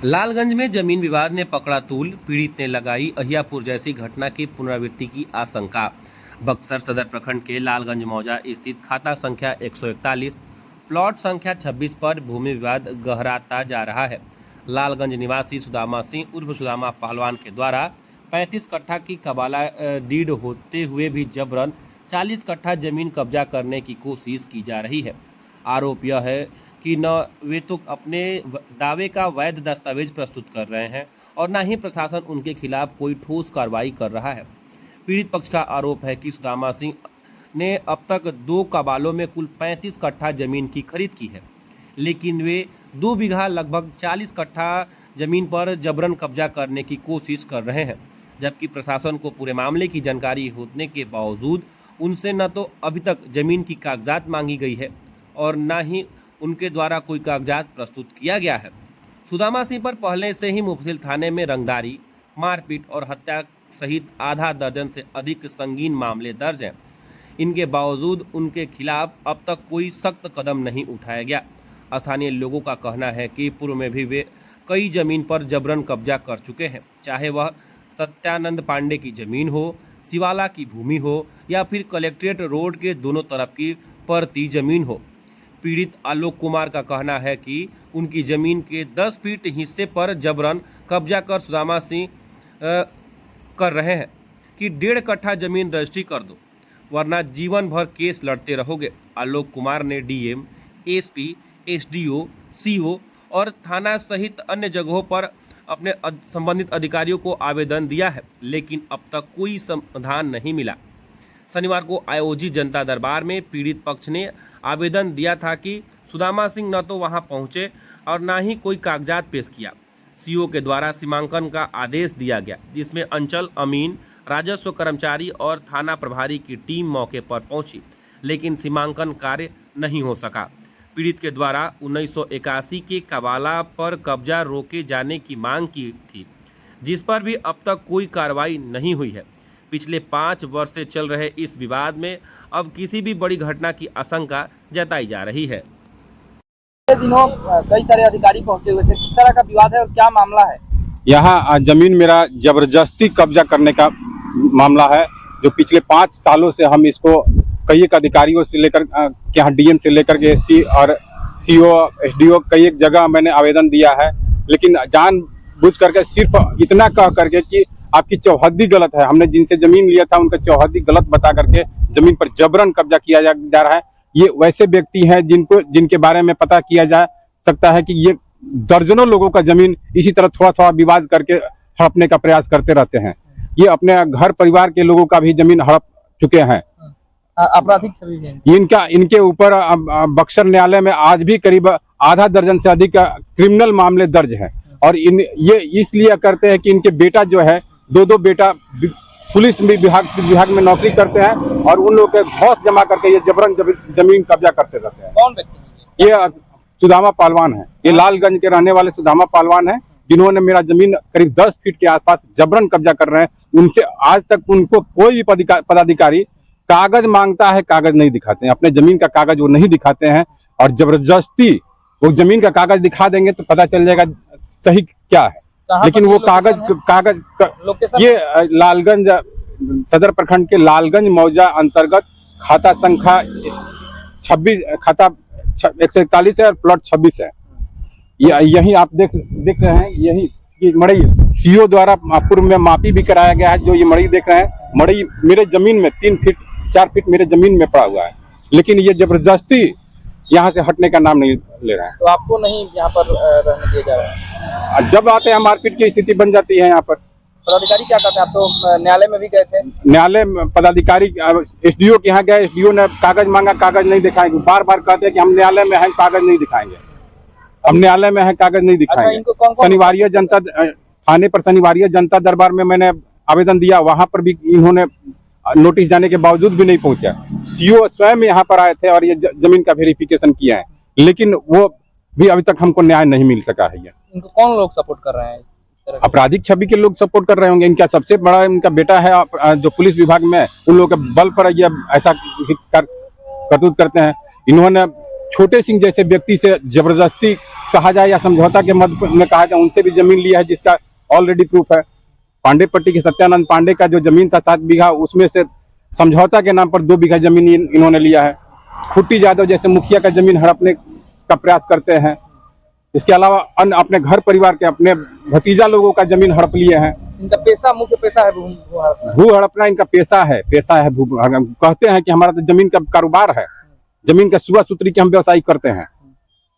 लालगंज में जमीन विवाद ने पकड़ा तूल, पीड़ित ने लगाई अहियापुर जैसी घटना की पुनरावृत्ति की आशंका। बक्सर सदर प्रखंड के लालगंज मौजा स्थित खाता संख्या 141 प्लॉट संख्या 26 पर भूमि विवाद गहराता जा रहा है। लालगंज निवासी सुदामा सिंह उर्फ सुदामा पहलवान के द्वारा 35 कट्ठा की कबाला डीड होते हुए भी जबरन 40 कट्ठा जमीन कब्जा करने की कोशिश की जा रही है। आरोप यह है कि न वे तो अपने दावे का वैध दस्तावेज प्रस्तुत कर रहे हैं और न ही प्रशासन उनके खिलाफ कोई ठोस कार्रवाई कर रहा है। पीड़ित पक्ष का आरोप है कि सुदामा सिंह ने अब तक 2 कबालों में कुल 35 कट्ठा जमीन की खरीद की है, लेकिन वे 2 बीघा लगभग 40 कट्ठा जमीन पर जबरन कब्जा करने की कोशिश कर रहे हैं, जबकि प्रशासन को पूरे मामले की जानकारी होने के बावजूद उनसे न तो अभी तक जमीन की कागजात मांगी गई है और न ही उनके द्वारा कोई कागजात प्रस्तुत किया गया है। सुदामा सिंह पर पहले से ही मुफस्सिल थाने में रंगदारी, मारपीट और हत्या सहित आधा दर्जन से अधिक संगीन मामले दर्ज हैं। इनके बावजूद उनके खिलाफ अब तक कोई सख्त कदम नहीं उठाया गया। स्थानीय लोगों का कहना है कि पूर्व में भी वे कई जमीन पर जबरन कब्जा कर चुके हैं, चाहे वह सत्यानंद पांडे की जमीन हो, शिवाला की भूमि हो या फिर कलेक्ट्रेट रोड के दोनों तरफ की परती जमीन हो। पीड़ित आलोक कुमार का कहना है कि उनकी जमीन के 10 फीट हिस्से पर जबरन कब्जा कर सुदामा सिंह कर रहे हैं कि 1.5 कट्ठा जमीन रजिस्ट्री कर दो, वरना जीवन भर केस लड़ते रहोगे। आलोक कुमार ने डीएम, एसपी, एसडीओ, सीओ और थाना सहित अन्य जगहों पर अपने संबंधित अधिकारियों को आवेदन दिया है, लेकिन अब तक कोई समाधान नहीं मिला। शनिवार को आयोजित जनता दरबार में पीड़ित पक्ष ने आवेदन दिया था कि सुदामा सिंह न तो वहां पहुंचे और न ही कोई कागजात पेश किया। सीओ के द्वारा सीमांकन का आदेश दिया गया, जिसमें अंचल अमीन, राजस्व कर्मचारी और थाना प्रभारी की टीम मौके पर पहुंची, लेकिन सीमांकन कार्य नहीं हो सका। पीड़ित के द्वारा 1981 के कबाला पर कब्जा रोके जाने की मांग की थी, जिस पर भी अब तक कोई कार्रवाई नहीं हुई है। पिछले 5 वर्ष से चल रहे इस विवाद में अब किसी भी बड़ी घटना की आशंका जताई जा रही है। दिनों कई सारे अधिकारी पहुंचे हुए थे, किस तरह का विवाद है और क्या मामला है? यहाँ जमीन मेरा जबरदस्ती कब्जा करने का मामला है, जो पिछले 5 सालों से हम इसको कई एक अधिकारियों से लेकर के यहाँ डीएम से लेकर के एसपी और सीओ, एसडीओ कई एक जगह मैंने आवेदन दिया है, लेकिन जानबूझ करके सिर्फ इतना कह करके कि आपकी चौहद्दी गलत है। हमने जिनसे जमीन लिया था उनका चौहद्दी गलत बता करके जमीन पर जबरन कब्जा किया जा रहा है। ये वैसे व्यक्ति हैं जिनके बारे में पता किया जा सकता है कि ये दर्जनों लोगों का जमीन इसी तरह थोड़ा थोड़ा विवाद करके हड़पने का प्रयास करते रहते हैं। ये अपने घर परिवार के लोगों का भी जमीन हड़प चुके हैं। आपराधिक छवि इनके ऊपर बक्सर न्यायालय में आज भी करीब आधा दर्जन से अधिक क्रिमिनल मामले दर्ज हैं और ये इसलिए करते हैं कि इनके बेटा जो है 2 बेटा पुलिस विभाग में नौकरी करते हैं और उन लोगों के घौस जमा करके ये जबरन जमीन कब्जा करते रहते हैं। कौन व्यक्ति? ये सुदामा पहलवान है। ये लालगंज के रहने वाले सुदामा पहलवान है, जिन्होंने मेरा जमीन करीब 10 फीट के आसपास जबरन कब्जा कर रहे हैं। उनसे आज तक उनको कोई भी पदाधिकारी कागज मांगता है, कागज नहीं दिखाते हैं। अपने जमीन का कागज वो नहीं दिखाते हैं और जबरदस्ती वो जमीन का कागज दिखा देंगे तो पता चल जाएगा सही क्या है, लेकिन वो कागज ये लालगंज सदर प्रखंड के लालगंज मौजा अंतर्गत खाता संख्या 26 खाता 141 है और प्लॉट 26 है। यही आप देख रहे हैं, यही मड़ई सीओ द्वारा पूर्व में मापी भी कराया गया है। जो ये मड़ई देख रहे हैं, मड़ई मेरे जमीन में 3 फीट 4 फीट मेरे जमीन में पड़ा हुआ है, लेकिन ये जबरदस्ती यहाँ से हटने का नाम नहीं ले रहा है। तो आपको नहीं यहाँ पर रहने दिया जा रहा है? जब आते हैं मारपीट की स्थिति बन जाती है। यहाँ पर पदाधिकारी क्या करते हैं? आप तो न्यायालय में भी गए थे। न्यायालय में पदाधिकारी एसडीओ के यहाँ गए, एसडीओ ने कागज मांगा, कागज नहीं दिखाएंगे। बार बार कहते हैं कि हम न्यायालय में हैं, कागज नहीं दिखाएंगे, हम न्यायालय में हैं, कागज नहीं दिखाएंगे। शनिवार जनता थाने पर शनिवार जनता दरबार में मैंने आवेदन दिया, वहां पर भी इन्होंने नोटिस जाने के बावजूद भी नहीं पहुंचा। सीओ स्वयं यहाँ पर आए थे और ये जमीन का वेरिफिकेशन किया है, लेकिन वो भी अभी तक हमको न्याय नहीं मिल सका है। इनको कौन लोग सपोर्ट कर रहे हैं? आपराधिक छवि के लोग सपोर्ट कर रहे होंगे। इनका सबसे बड़ा इनका बेटा है जो पुलिस विभाग में, उन लोगों के बल पर ये ऐसा करतूत करते हैं। इन्होंने छोटे सिंह जैसे व्यक्ति से जबरदस्ती कहा जाए या समझौता के मद में कहा जाए, उनसे भी जमीन लिया है, जिसका ऑलरेडी प्रूफ है। पांडेपट्टी के सत्यानंद पांडे का जो जमीन था 7 बीघा, उसमें से समझौता के नाम पर 2 बीघा जमीन इन्होंने लिया है। खुट्टी यादव जैसे मुखिया का जमीन हड़पने का प्रयास करते हैं। इसके अलावा अन्य अपने घर परिवार के अपने भतीजा लोगों का जमीन हड़प लिए हैं। इनका पेशा, मुख्य पेशा है भू हड़पना इनका पेशा है। कहते हैं कि हमारा तो जमीन का कारोबार है, जमीन का सुआ सूत्री के हम व्यवसाय करते हैं।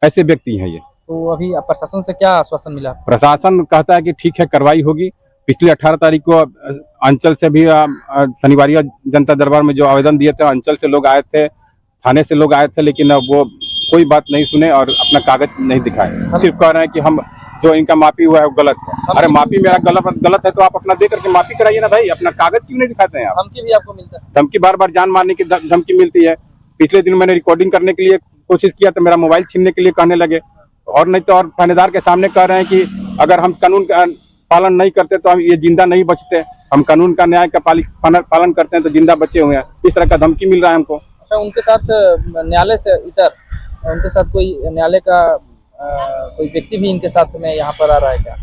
ऐसे व्यक्ति हैं ये। तो अभी प्रशासन से क्या आश्वासन मिला? प्रशासन कहता है कि ठीक है, कार्रवाई होगी। पिछले 18 तारीख को अंचल से भी शनिवार जनता दरबार में जो आवेदन दिए थे, अंचल से लोग आए थे, थाने से लोग आए थे, लेकिन वो कोई बात नहीं सुने और अपना कागज नहीं दिखाए। सिर्फ कह रहे हैं कि हम जो इनका माफी हुआ है वो गलत है। अरे माफी मेरा गलत है तो आप अपना दे करके माफी कराइए ना भाई, अपना कागज क्यों नहीं दिखाते हैं आप? धमकी भी आपको मिलता है? धमकी बार बार जान मारने की धमकी मिलती है। पिछले दिन मैंने रिकॉर्डिंग करने के लिए कोशिश किया तो मेरा मोबाइल छीनने के लिए कहने लगे, और नहीं तो और थानेदार के सामने कह रहे हैं कि अगर हम कानून का पालन नहीं करते तो हम ये जिंदा नहीं बचते, हम कानून का न्याय का पालन करते हैं तो जिंदा बचे हुए हैं। इस तरह का धमकी मिल रहा है हमको। अच्छा, उनके साथ न्यायालय से इतर उनके साथ कोई न्यायालय का कोई व्यक्ति भी इनके साथ में यहाँ पर आ रहा है क्या?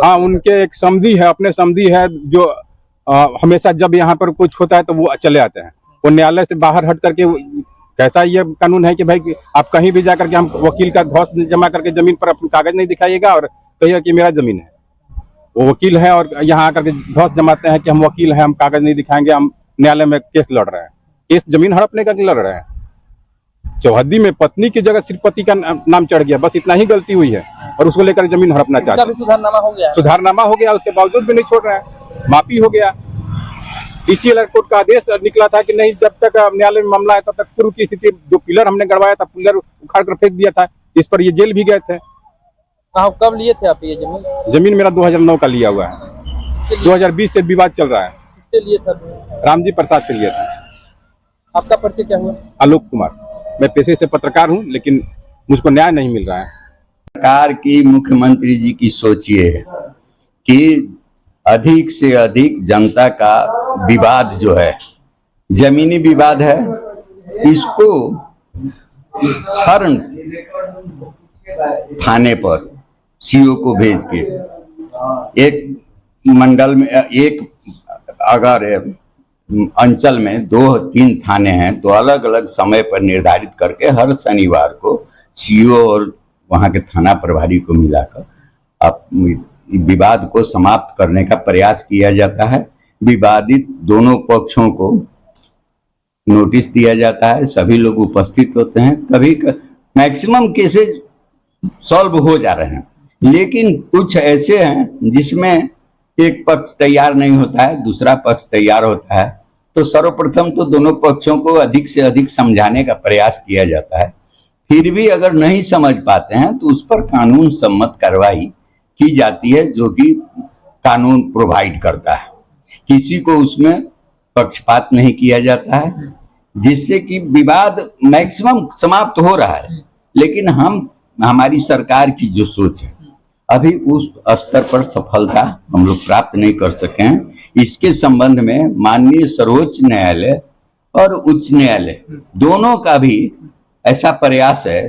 हाँ, उनके एक समधी है, अपने समधी है जो हमेशा जब यहाँ पर कुछ होता है तो वो चले आते हैं। वो न्यायालय से बाहर हट करके, कैसा ये कानून है कि भाई आप कहीं भी जाकर के हम वकील का ध्वस्त जमा करके जमीन पर अपना कागज नहीं दिखाइएगा और कहिए कि मेरा जमीन है। वो वकील है और यहाँ आकर के ध्वस्त जमाते हैं कि हम वकील हैं, हम कागज नहीं दिखाएंगे, हम न्यायालय में केस लड़ रहे हैं। केस जमीन हड़पने का लड़ रहे हैं। चौहद्दी में पत्नी की जगह सिर्फ पति का नाम चढ़ गया, बस इतना ही गलती हुई है और उसको लेकर जमीन हड़पना चाहते हैं। सुधारनामा हो गया? सुधारनामा हो गया, उसके बावजूद भी नहीं छोड़ रहे हैं। माफी हो गया। डीसीएल कोर्ट का आदेश निकला था कि नहीं, जब तक न्यायालय में मामला है तब तक पूर्व की स्थिति, जो पिलर हमने गड़वाया था पिलर उखाड़ कर फेंक दिया था, इस पर ये जेल भी गए थे। कब लिए थे आप ये जमीन? जमीन मेरा 2009 का लिया हुआ है। 2020 से विवाद चल रहा है। किससे लिए था? रामजी प्रसाद से लिया था। आपका परिचय क्या हुआ? आलोक कुमार। मैं पेशे से पत्रकार हूं, लेकिन मुझको न्याय नहीं मिल रहा है। सरकार की, मुख्यमंत्री जी की सोचिए कि अधिक से अधिक जनता का विवाद जो है, जमीनी विवाद है, इसको हर थाने पर सीओ को भेज के, एक मंडल में एक, अगर अंचल में 2-3 थाने हैं तो अलग अलग समय पर निर्धारित करके हर शनिवार को सीओ और वहां के थाना प्रभारी को मिलाकर अब विवाद को समाप्त करने का प्रयास किया जाता है। विवादित दोनों पक्षों को नोटिस दिया जाता है, सभी लोग उपस्थित होते हैं। कभी मैक्सिमम केसेस सॉल्व हो जा रहे हैं, लेकिन कुछ ऐसे हैं जिसमें एक पक्ष तैयार नहीं होता है, दूसरा पक्ष तैयार होता है। तो सर्वप्रथम तो दोनों पक्षों को अधिक से अधिक समझाने का प्रयास किया जाता है। फिर भी अगर नहीं समझ पाते हैं तो उस पर कानून सम्मत कार्रवाई की जाती है, जो कि कानून प्रोवाइड करता है। किसी को उसमें पक्षपात नहीं किया जाता है, जिससे कि विवाद मैक्सिमम समाप्त हो रहा है। लेकिन हमारी सरकार की जो सोच है, अभी उस स्तर पर सफलता हम लोग प्राप्त नहीं कर सके हैं। इसके संबंध में माननीय सर्वोच्च न्यायालय और उच्च न्यायालय दोनों का भी ऐसा प्रयास है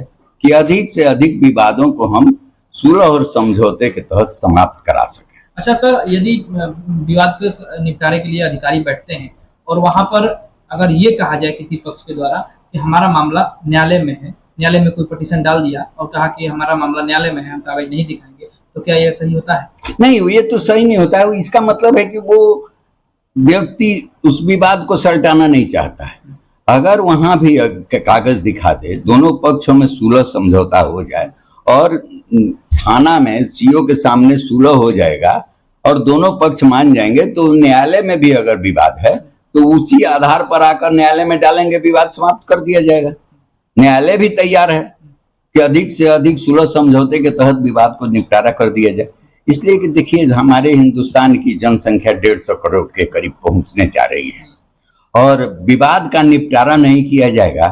कि अधिक से अधिक विवादों को हम सुलह और समझौते के तहत समाप्त करा सकें। अच्छा सर, यदि विवाद के निपटारे के लिए अधिकारी बैठते हैं और वहां पर अगर ये कहा जाए किसी पक्ष के द्वारा कि हमारा मामला न्यायालय में है, न्यायालय में कोई पिटीशन डाल दिया और कहा कि हमारा मामला न्यायालय में है, हम कागज नहीं दिखाएंगे, तो क्या यह सही होता है? नहीं, ये तो सही नहीं होता है। इसका मतलब है कि वो व्यक्ति उस विवाद को सलटाना नहीं चाहता है। अगर वहां भी कागज दिखा दे, दोनों पक्षों में सुलह समझौता हो जाए और थाना में सीओ के सामने सुलह हो जाएगा और दोनों पक्ष मान जाएंगे, तो न्यायालय में भी अगर विवाद है तो उसी आधार पर आकर न्यायालय में डालेंगे, विवाद समाप्त कर दिया जाएगा। न्यायालय भी तैयार है कि अधिक से अधिक सुलह समझौते के तहत विवाद को निपटारा कर दिया जाए। इसलिए कि देखिए, हमारे हिंदुस्तान की जनसंख्या 150 करोड़ के करीब पहुंचने जा रही है और विवाद का निपटारा नहीं किया जाएगा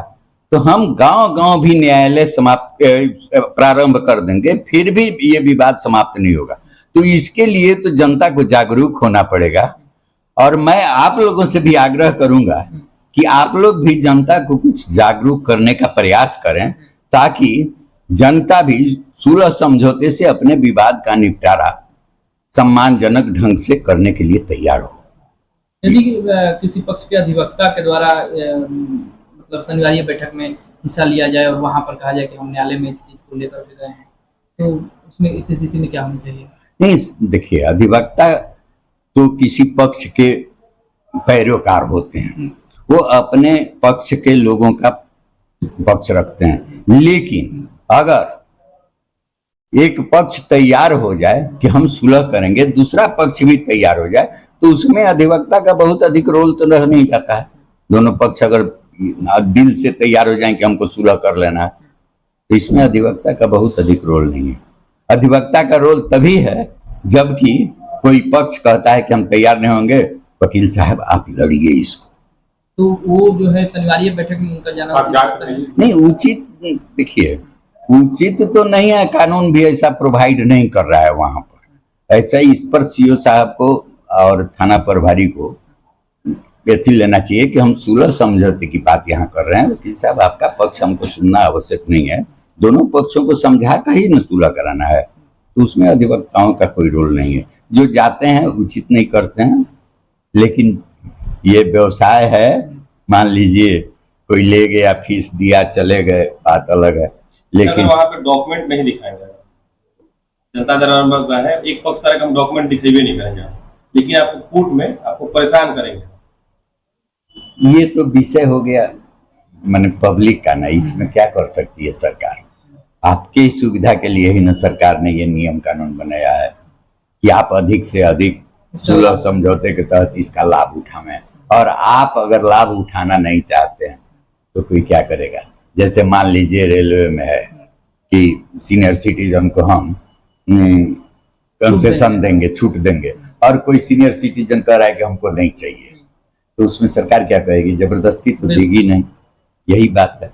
तो हम गांव-गांव भी न्यायालय प्रारंभ कर देंगे, फिर भी ये विवाद समाप्त नहीं होगा। तो इसके लिए तो जनता को जागरूक होना पड़ेगा और मैं आप लोगों से भी आग्रह करूंगा कि आप लोग भी जनता को कुछ जागरूक करने का प्रयास करें, ताकि जनता भी सुलह समझौते से अपने विवाद का निपटारा सम्मानजनक ढंग से करने के लिए तैयार हो। यदि किसी पक्ष के अधिवक्ता के द्वारा मतलब शनिवार बैठक में हिस्सा लिया जाए और वहां पर कहा जाए कि हम न्यायालय में इस चीज को लेकर के गए हैं, तो उसमें इस स्थिति में क्या होना चाहिए? नहीं, देखिए, अधिवक्ता तो किसी पक्ष के पैरोकार होते हैं, वो अपने पक्ष के लोगों का पक्ष रखते हैं। लेकिन अगर एक पक्ष तैयार हो जाए कि हम सुलह करेंगे, दूसरा पक्ष भी तैयार हो जाए, तो उसमें अधिवक्ता का बहुत अधिक रोल तो रह नहीं जाता है। दोनों पक्ष अगर दिल से तैयार हो जाए कि हमको सुलह कर लेना है, तो इसमें अधिवक्ता का बहुत अधिक रोल नहीं है। अधिवक्ता का रोल तभी है जबकि कोई पक्ष कहता है कि हम तैयार नहीं होंगे, वकील साहब आप लड़िए इसको, तो वो जो है शनिवार बैठक में उनका जाना नहीं उचित। देखिए, उचित तो नहीं है, कानून भी ऐसा प्रोवाइड नहीं कर रहा है वहां पर। ऐसा ही इस पर सीओ साहब को और थाना प्रभारी को व्यक्ति लेना चाहिए कि हम सुलह समझौते की बात यहाँ कर रहे हैं, वकील साहब आपका पक्ष हमको सुनना आवश्यक नहीं है, दोनों पक्षों को समझा कर ही न सुलह कराना है। तो उसमें अधिवक्ताओं का कोई रोल नहीं है। जो जाते हैं उचित नहीं करते हैं, लेकिन ये व्यवसाय है, मान लीजिए कोई ले गया, फीस दिया, चले गए, बात अलग है। लेकिन वहाँ पे डॉक्यूमेंट नहीं दिखाया जाएगा, जनता दरबार है, एक पक्ष का हम डॉक्यूमेंट दिखेबे नहीं करेंगे, लेकिन आपको कोर्ट में आपको परेशान करेंगे। ये तो विषय हो गया माने पब्लिक का ना, इसमें क्या कर सकती है सरकार? आपकी सुविधा के लिए ही ना सरकार ने ये नियम कानून बनाया है कि आप अधिक से अधिक सुलह समझौते के तहत इसका लाभ उठाएं। और आप अगर लाभ उठाना नहीं चाहते हैं तो कोई क्या करेगा? जैसे मान लीजिए रेलवे में है कि सीनियर सिटीजन को हम कंसेशन देंगे, छूट देंगे, और कोई सीनियर सिटीजन कह रहा है कि हमको नहीं चाहिए, तो उसमें सरकार क्या कहेगी? जबरदस्ती तो देगी नहीं। यही बात है।